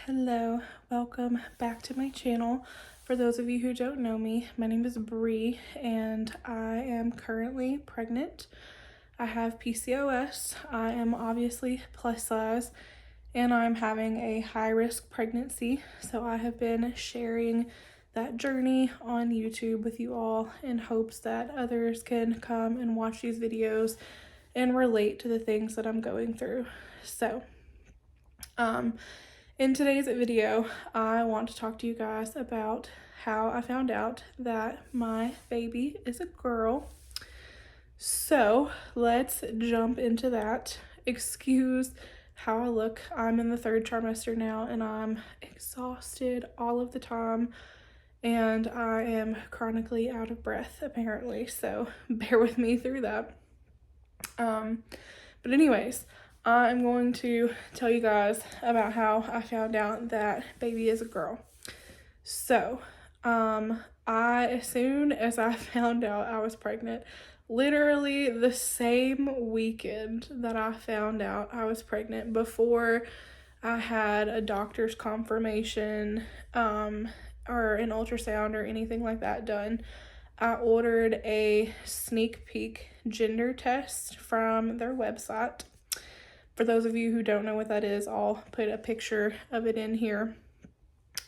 Hello, welcome back to my channel. For those of you who don't know me, my name is Bree and I am currently pregnant. I have PCOS. I am obviously plus size and I'm having a high risk pregnancy. So I have been sharing that journey on YouTube with you all in hopes that others can come and watch these videos and relate to the things that I'm going through. So, in today's video, I want to talk to you guys about how I found out that my baby is a girl. So let's jump into that. Excuse how I look. I'm in the 3rd trimester now and I'm exhausted all of the time and I am chronically out of breath apparently, so bear with me through that. But anyways, I'm going to tell you guys about how I found out that baby is a girl. So, as soon as I found out I was pregnant, literally the same weekend that I found out I was pregnant, before I had a doctor's confirmation, or an ultrasound or anything like that done, I ordered a sneak peek gender test from their website. For those of you who don't know what that is, I'll put a picture of it in here,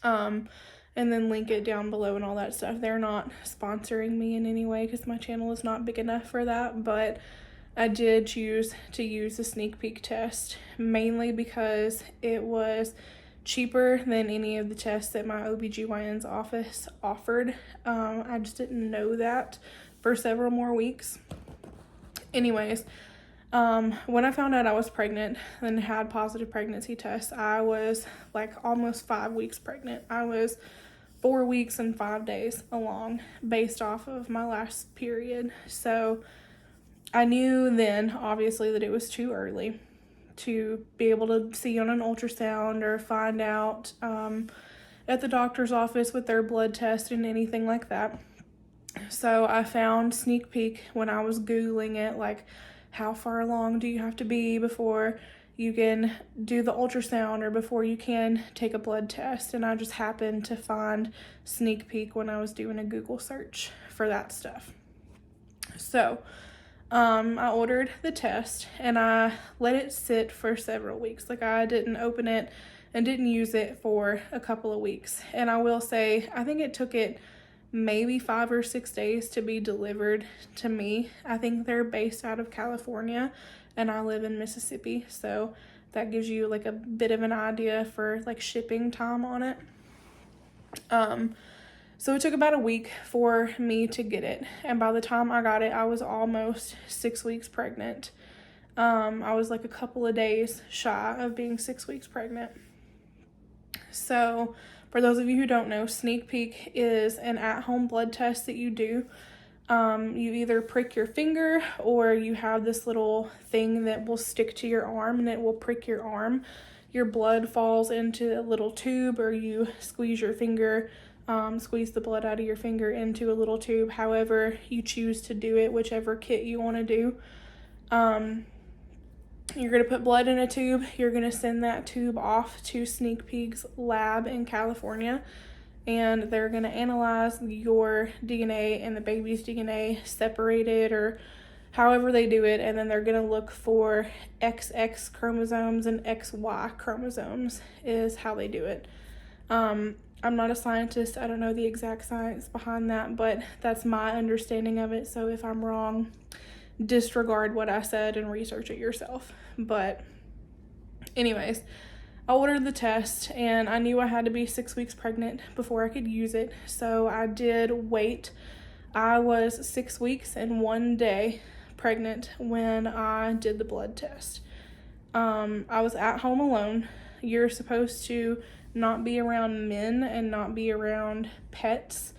and then link it down below and all that stuff. They're not sponsoring me in any way because my channel is not big enough for that, but I did choose to use the sneak peek test mainly because it was cheaper than any of the tests that my OBGYN's office offered. I just didn't know that for several more weeks. Anyways, when I found out I was pregnant and had positive pregnancy tests, I was like almost 5 weeks pregnant. I was 4 weeks and 5 days along based off of my last period. So I knew then obviously that it was too early to be able to see on an ultrasound or find out at the doctor's office with their blood test and anything like that. So I found Sneak Peek when I was Googling it, like, how far along do you have to be before you can do the ultrasound or before you can take a blood test? And I just happened to find Sneak Peek when I was doing a Google search for that stuff. So I ordered the test and I let it sit for several weeks. Like, I didn't open it and didn't use it for a couple of weeks. And I will say, I think it took it maybe 5 or 6 days to be delivered to me. I think they're based out of California and I live in Mississippi, so that gives you like a bit of an idea for like shipping time on it. So it took about a week for me to get it, and by the time I got it, I was almost 6 weeks pregnant. I was like a couple of days shy of being 6 weeks pregnant. So for those of you who don't know, Sneak Peek is an at-home blood test that you do. You either prick your finger or you have this little thing that will stick to your arm and it will prick your arm. Your blood falls into a little tube, or you squeeze your finger, squeeze the blood out of your finger into a little tube, however you choose to do it, whichever kit you want to do. You're going to put blood in a tube. You're going to send that tube off to Sneak Peek's lab in California, and they're going to analyze your DNA and the baby's DNA separated, or however they do it, and then they're going to look for XX chromosomes and XY chromosomes is how they do it. I'm not a scientist. I don't know the exact science behind that, but that's my understanding of it. So if I'm wrong, disregard what I said and research it yourself. But anyways, I ordered the test and I knew I had to be 6 weeks pregnant before I could use it. So I did wait. I was 6 weeks and 1 day pregnant when I did the blood test. I was at home alone. You're supposed to not be around men and not be around pets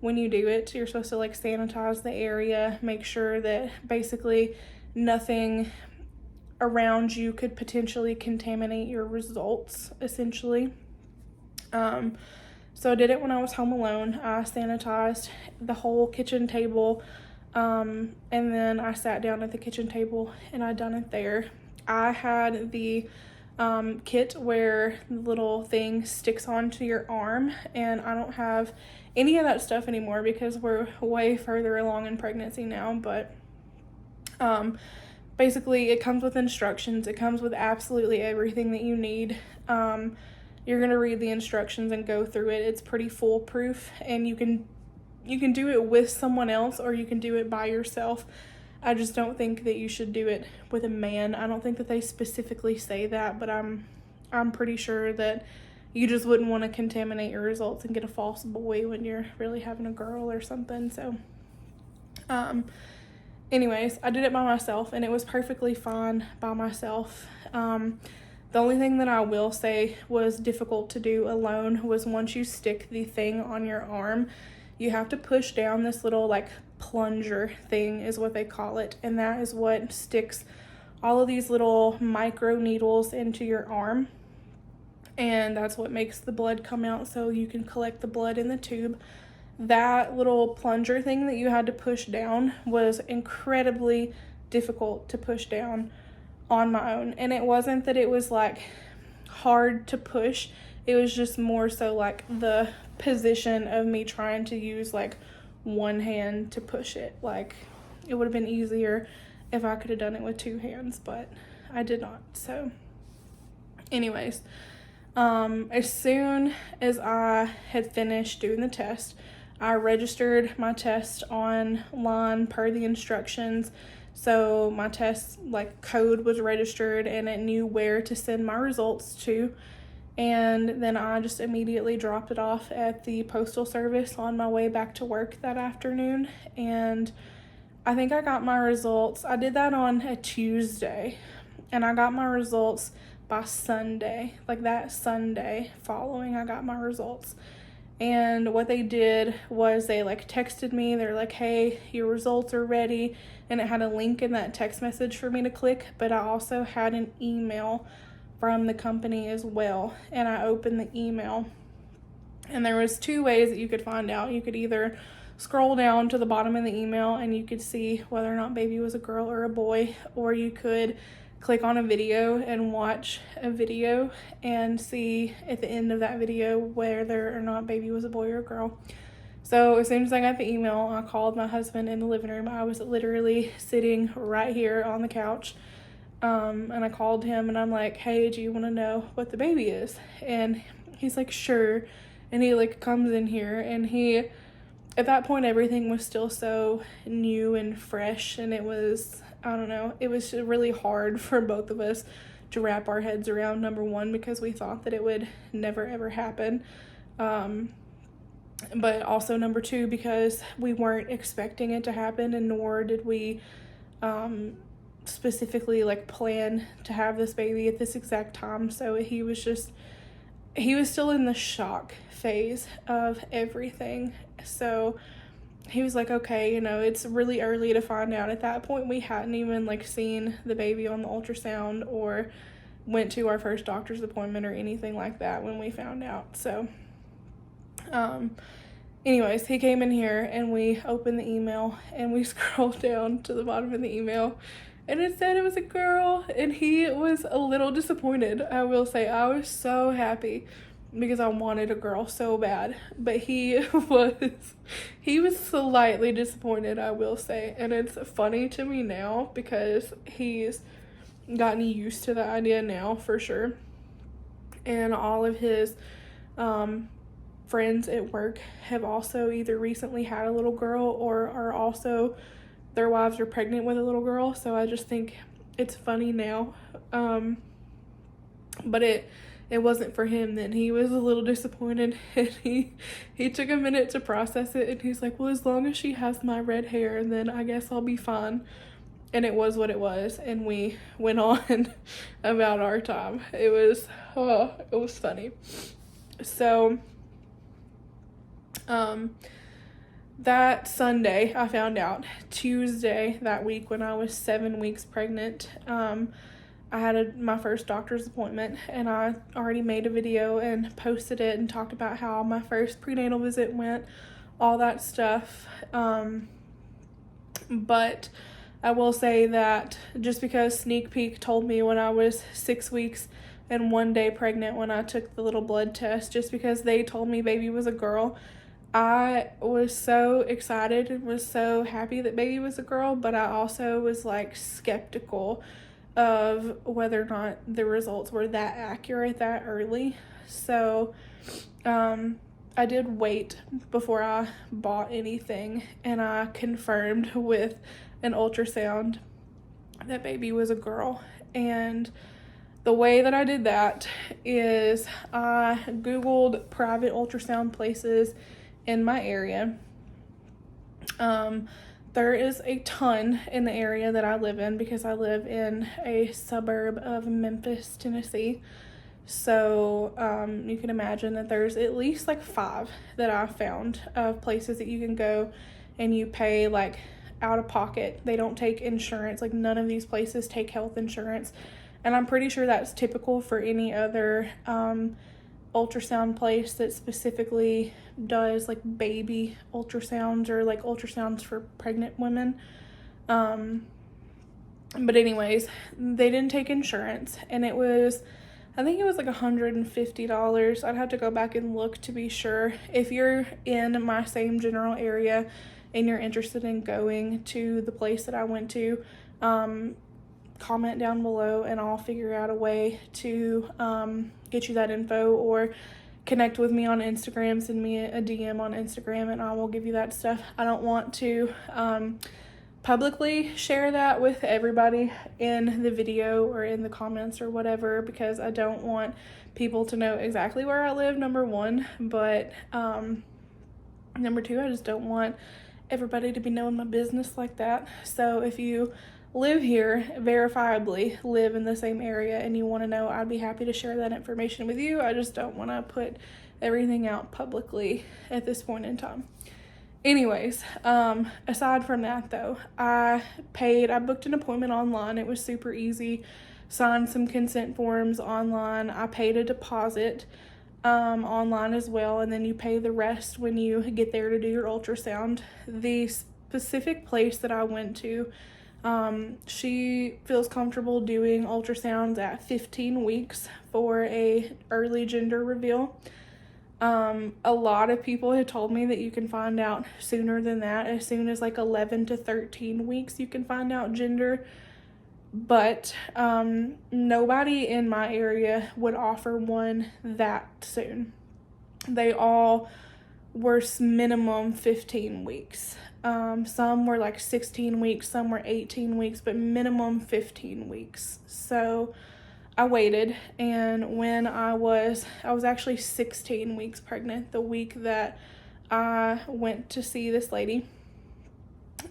when you do it. You're supposed to like sanitize the area, make sure that basically nothing around you could potentially contaminate your results, essentially. So I did it when I was home alone. I sanitized the whole kitchen table, and then I sat down at the kitchen table and I done it there. I had the kit where the little thing sticks onto your arm, and I don't have any of that stuff anymore because we're way further along in pregnancy now. But basically it comes with instructions. It comes with absolutely everything that you need. You're gonna read the instructions and go through it. It's pretty foolproof, and you can do it with someone else or you can do it by yourself. I just don't think that you should do it with a man. I don't think that they specifically say that, but I'm pretty sure that you just wouldn't want to contaminate your results and get a false boy when you're really having a girl or something. So anyways, I did it by myself and it was perfectly fine by myself. The only thing that I will say was difficult to do alone was once you stick the thing on your arm, you have to push down this little like plunger thing is what they call it, and that is what sticks all of these little micro needles into your arm, and that's what makes the blood come out so you can collect the blood in the tube. That little plunger thing that you had to push down was incredibly difficult to push down on my own, and it wasn't that it was like hard to push, it was just more so like the position of me trying to use like one hand to push it. Like it would have been easier if I could have done it with two hands, but I did not. So anyways, as soon as I had finished doing the test, I registered my test online per the instructions. So my test like code was registered and it knew where to send my results to. And then I just immediately dropped it off at the postal service on my way back to work that afternoon. And I think I got my results. I did that on a Tuesday, and I got my results by Sunday. Like that Sunday following, I got my results. And what they did was they like texted me. They're like, hey, your results are ready. And it had a link in that text message for me to click. But I also had an email from the company as well, and I opened the email, and there was two ways that you could find out. You could either scroll down to the bottom of the email and you could see whether or not baby was a girl or a boy, or you could click on a video and watch a video and see at the end of that video whether or not baby was a boy or a girl. So as soon as I got the email, I called my husband in the living room. I was literally sitting right here on the couch. And I called him and I'm like, hey, do you want to know what the baby is? And he's like, sure. And he like comes in here, and he, at that point, everything was still so new and fresh. And it was, I don't know, it was really hard for both of us to wrap our heads around, number one, because we thought that it would never ever happen. But also number two, because we weren't expecting it to happen, and nor did we, specifically like plan to have this baby at this exact time. So he was still in the shock phase of everything. So he was like, okay, it's really early to find out. At that point, we hadn't even like seen the baby on the ultrasound or went to our first doctor's appointment or anything like that when we found out. So anyways, he came in here and we opened the email and we scrolled down to the bottom of the email, and it said it was a girl, and he was a little disappointed. I will say, I was so happy because I wanted a girl so bad, but he was slightly disappointed, I will say. And it's funny to me now because he's gotten used to the idea now for sure. And all of his friends at work have also either recently had a little girl or are also, their wives are pregnant with a little girl. So I just think it's funny now. But it wasn't for him then. He was a little disappointed, and he took a minute to process it, and he's like, well, as long as she has my red hair, then I guess I'll be fine. And it was what it was, and we went on about our time. It was funny. So that Sunday, I found out. Tuesday that week, when I was 7 weeks pregnant, I had my first doctor's appointment, and I already made a video and posted it and talked about how my first prenatal visit went, all that stuff. But I will say that just because Sneak Peek told me when I was 6 weeks and 1 day pregnant when I took the little blood test, just because they told me baby was a girl. I was so excited and was so happy that baby was a girl, but I also was like skeptical of whether or not the results were that accurate that early. So I did wait before I bought anything, and I confirmed with an ultrasound that baby was a girl. And the way that I did that is I Googled private ultrasound places in my area. There is a ton in the area that I live in because I live in a suburb of Memphis, Tennessee. So you can imagine that there's at least like 5 that I've found of places that you can go and you pay like out of pocket. They don't take insurance. Like none of these places take health insurance. And I'm pretty sure that's typical for any other ultrasound place that specifically does like baby ultrasounds or like ultrasounds for pregnant women. But anyways, they didn't take insurance, and it was, I think it was like $150. I'd have to go back and look to be sure. If you're in my same general area and you're interested in going to the place that I went to, comment down below and I'll figure out a way to get you that info, or connect with me on Instagram, send me a DM on Instagram, and I will give you that stuff. I don't want to publicly share that with everybody in the video or in the comments or whatever, because I don't want people to know exactly where I live, number one, but number two, I just don't want everybody to be knowing my business like that. So if you live here, verifiably live in the same area, and you want to know, I'd be happy to share that information with you. I just don't want to put everything out publicly at this point in time. Anyways, aside from that though, I booked an appointment online. It was super easy. Signed some consent forms online. I paid a deposit online as well, and then you pay the rest when you get there to do your ultrasound. The specific place that I went to, she feels comfortable doing ultrasounds at 15 weeks for a early gender reveal. A lot of people had told me that you can find out sooner than that. As soon as like 11 to 13 weeks, you can find out gender. But nobody in my area would offer one that soon. They all were minimum 15 weeks. Some were like 16 weeks, some were 18 weeks, but minimum 15 weeks. So I waited, and when I was actually 16 weeks pregnant the week that I went to see this lady.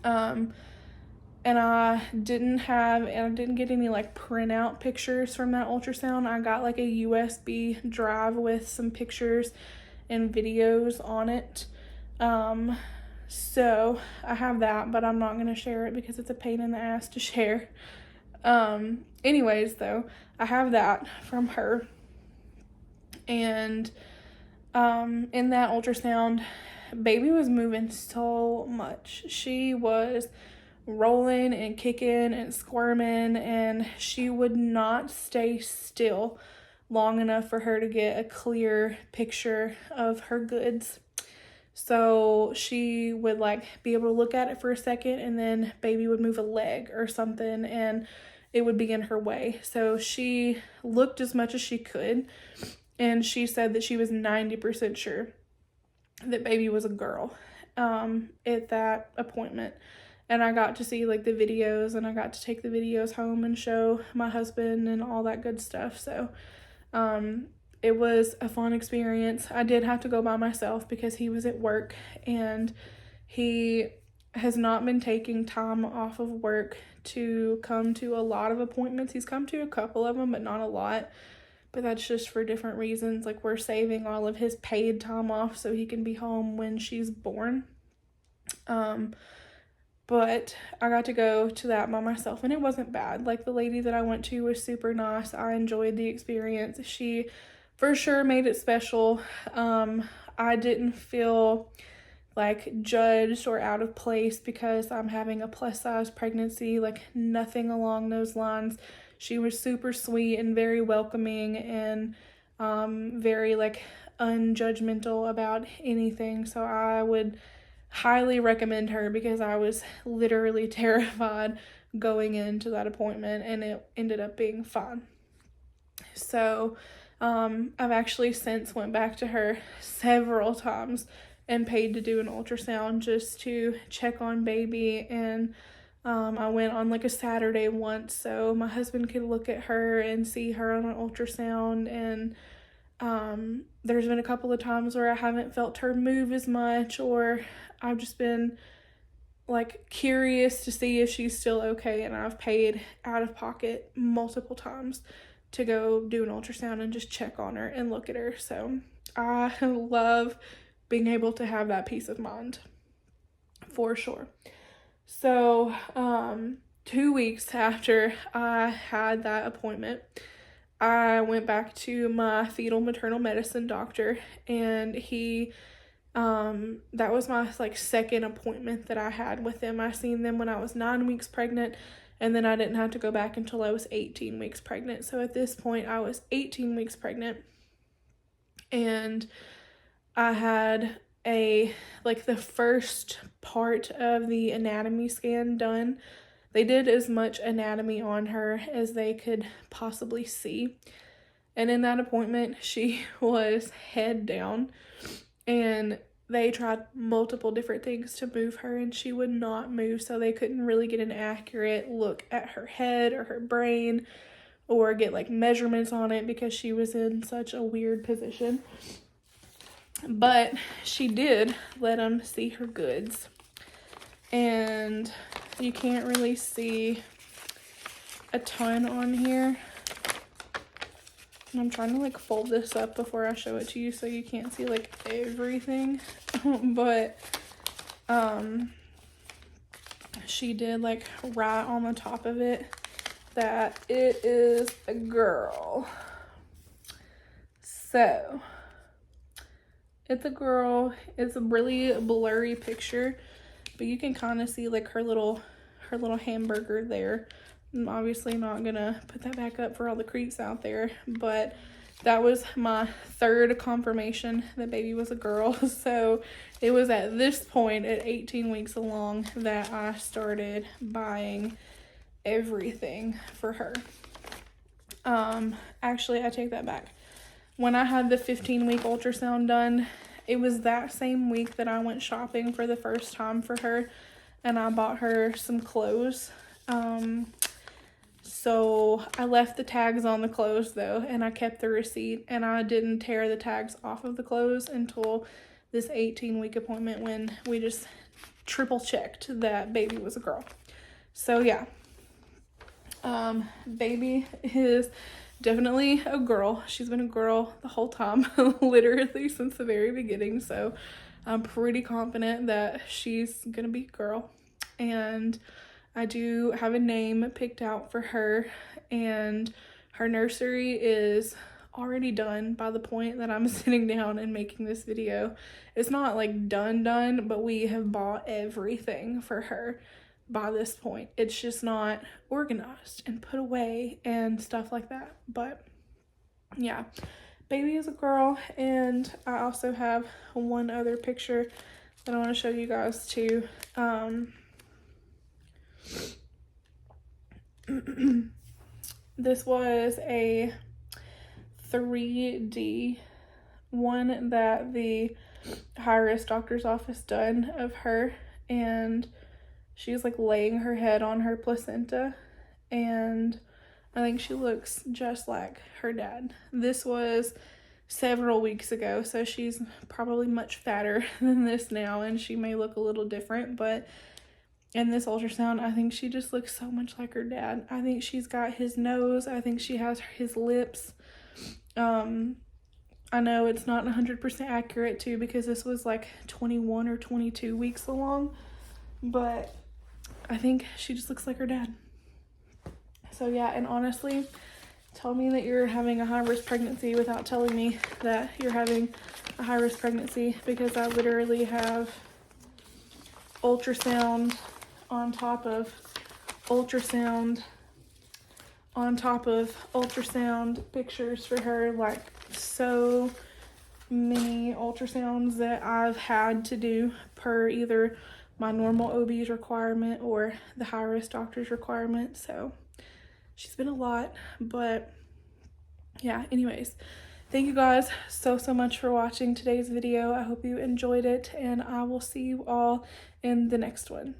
And I didn't get any like printout pictures from that ultrasound. I got like a USB drive with some pictures and videos on it. So I have that, but I'm not going to share it because it's a pain in the ass to share. Anyways though, I have that from her. And in that ultrasound, baby was moving so much. She was rolling and kicking and squirming, and she would not stay still long enough for her to get a clear picture of her goods. So she would like be able to look at it for a second, and then baby would move a leg or something and it would be in her way. So she looked as much as she could, and she said that she was 90% sure that baby was a girl at that appointment. And I got to see like the videos, and I got to take the videos home and show my husband and all that good stuff. So it was a fun experience. I did have to go by myself because he was at work, and he has not been taking time off of work to come to a lot of appointments. He's come to a couple of them, but not a lot. But that's just for different reasons. Like, we're saving all of his paid time off so he can be home when she's born. But I got to go to that by myself, and it wasn't bad. Like, the lady that I went to was super nice. I enjoyed the experience. She for sure made it special. I didn't feel like judged or out of place because I'm having a plus size pregnancy, like nothing along those lines. She was super sweet and very welcoming and very like unjudgmental about anything. So I would highly recommend her because I was literally terrified going into that appointment, and it ended up being fine. So I've actually since went back to her several times and paid to do an ultrasound just to check on baby. And I went on like a Saturday once so my husband could look at her and see her on an ultrasound. And there's been a couple of times where I haven't felt her move as much, or I've just been like curious to see if she's still okay, and I've paid out of pocket multiple times to go do an ultrasound and just check on her and look at her. So I love being able to have that peace of mind for sure. So 2 weeks after I had that appointment, I went back to my fetal maternal medicine doctor, and he that was my like second appointment that I had with them. I seen them when I was 9 weeks pregnant, and then I didn't have to go back until I was 18 weeks pregnant. So at this point I was 18 weeks pregnant, and I had the first part of the anatomy scan done. They did as much anatomy on her as they could possibly see. And in that appointment, she was head down, and they tried multiple different things to move her, and she would not move. So they couldn't really get an accurate look at her head or her brain or get like measurements on it because she was in such a weird position. But she did let them see her goods. And you can't really see a ton on here. And I'm trying to like fold this up before I show it to you so you can't see like everything. But she did like right on the top of it that it is a girl. So it's a girl. It's a really blurry picture, but you can kind of see like her little hamburger there. I'm obviously not gonna put that back up for all the creeps out there, but that was my third confirmation that baby was a girl. So it was at this point at 18 weeks along that I started buying everything for her. Actually, I take that back. When I had the 15-week ultrasound done, it was that same week that I went shopping for the first time for her, and I bought her some clothes. So I left the tags on the clothes though, and I kept the receipt, and I didn't tear the tags off of the clothes until this 18-week appointment when we just triple checked that baby was a girl. So yeah, baby is definitely a girl. She's been a girl the whole time, literally since the very beginning. So I'm pretty confident that she's gonna be a girl. And I do have a name picked out for her, and her nursery is already done by the point that I'm sitting down and making this video. It's not like done, but we have bought everything for her by this point. It's just not organized and put away and stuff like that. But yeah, baby is a girl. And I also have one other picture that I want to show you guys too. This was a 3D one that the high-risk doctor's office done of her, and she's like laying her head on her placenta, and I think she looks just like her dad. This was several weeks ago, so she's probably much fatter than this now, and she may look a little different, but in this ultrasound, I think she just looks so much like her dad. I think she's got his nose. I think she has his lips. I know it's not 100% accurate too because this was like 21 or 22 weeks along, but I think she just looks like her dad. So yeah, and honestly, tell me that you're having a high-risk pregnancy without telling me that you're having a high-risk pregnancy, because I literally have ultrasound on top of ultrasound on top of ultrasound pictures for her, like so many ultrasounds that I've had to do per either my normal OB's requirement or the high risk doctor's requirement. So she's been a lot, but yeah, anyways, thank you guys so much for watching today's video. I hope you enjoyed it, and I will see you all in the next one.